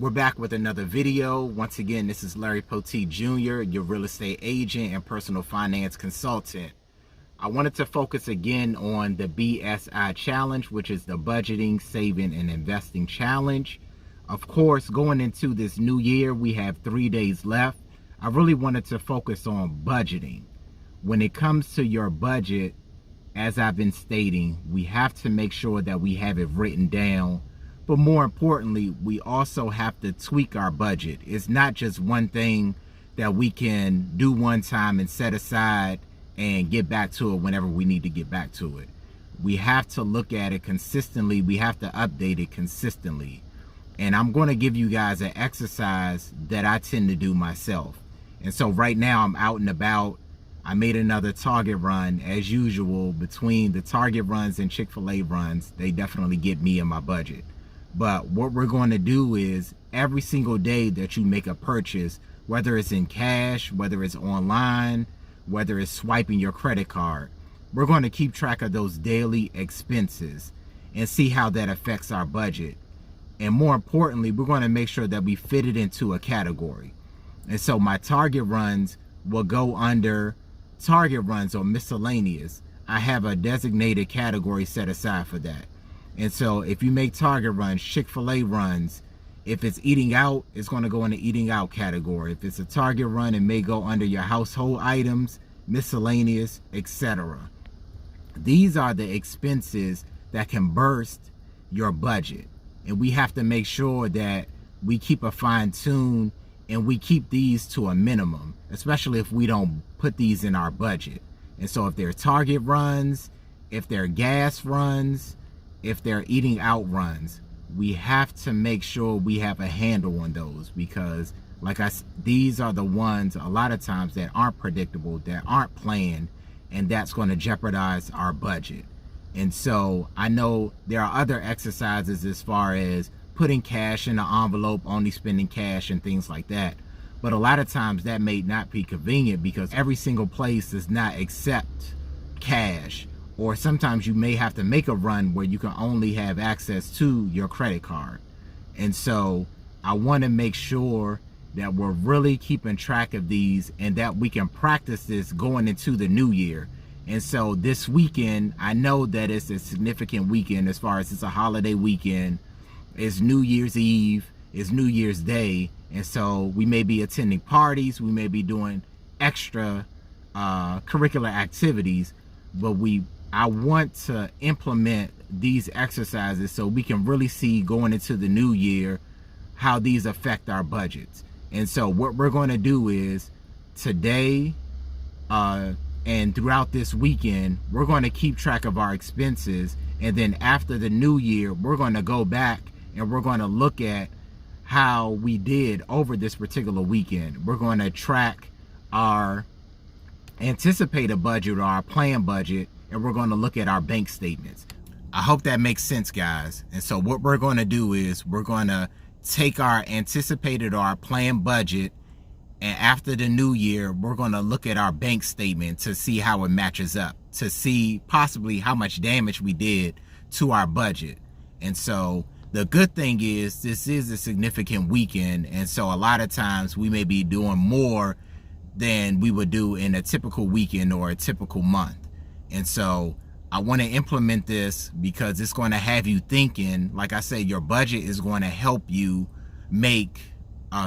We're back with another video. Once again, this is Larry Poteat Jr., your real estate agent and personal finance consultant. I wanted to focus again on the BSI challenge, which is the budgeting, saving, and investing challenge. Of course, going into this new year, we have 3 days left. I really wanted to focus on budgeting. When it comes to your budget, as I've been stating, we have to make sure that we have it written down. But more importantly, we also have to tweak our budget. It's not just one thing that we can do one time and set aside and get back to it whenever we need to get back to it. We have to look at it consistently. We have to update it consistently. And I'm going to give you guys an exercise that I tend to do myself. And so right now I'm out and about. I made another Target run as usual. Between the Target runs and Chick-fil-A runs, they definitely get me in my budget. But what we're going to do is every single day that you make a purchase, whether it's in cash, whether it's online, whether it's swiping your credit card, we're going to keep track of those daily expenses and see how that affects our budget. And more importantly, we're going to make sure that we fit it into a category. And so my Target runs will go under Target runs or miscellaneous. I have a designated category set aside for that. And so if you make Target runs, Chick-fil-A runs, if it's eating out, it's going to go in the eating out category. If it's a Target run, it may go under your household items, miscellaneous, etc. These are the expenses that can burst your budget. And we have to make sure that we keep a fine tune and we keep these to a minimum, especially if we don't put these in our budget. And so if they're Target runs, if they're gas runs, if they're eating out runs, we have to make sure we have a handle on those, because these are the ones a lot of times that aren't predictable, that aren't planned, and that's going to jeopardize our budget. And so I know there are other exercises as far as putting cash in an envelope, only spending cash and things like that. But a lot of times that may not be convenient because every single place does not accept cash. Or sometimes you may have to make a run where you can only have access to your credit card. And so I want to make sure that we're really keeping track of these and that we can practice this going into the new year. And so this weekend, I know that it's a significant weekend as far as it's a holiday weekend. It's New Year's Eve, it's New Year's Day. And so we may be attending parties, we may be doing extra curricular activities, but I want to implement these exercises so we can really see going into the new year how these affect our budgets. And so what we're going to do is today and throughout this weekend, we're going to keep track of our expenses. And then after the new year, we're going to go back and we're going to look at how we did over this particular weekend. We're going to track our anticipated budget or our planned budget, and we're going to look at our bank statements. I hope that makes sense, guys. And so what we're going to do is we're going to take our anticipated or our planned budget, and after the new year, we're going to look at our bank statement to see how it matches up, to see possibly how much damage we did to our budget. And so the good thing is this is a significant weekend, and so a lot of times we may be doing more than we would do in a typical weekend or a typical month. And so I want to implement this because it's going to have you thinking. Like I say, your budget is going to help you make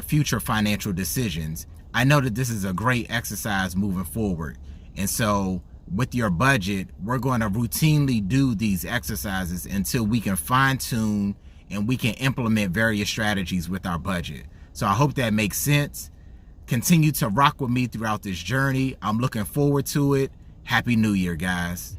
future financial decisions. I know that this is a great exercise moving forward. And so with your budget, we're going to routinely do these exercises until we can fine tune and we can implement various strategies with our budget. So I hope that makes sense. Continue to rock with me throughout this journey. I'm looking forward to it. Happy New Year, guys.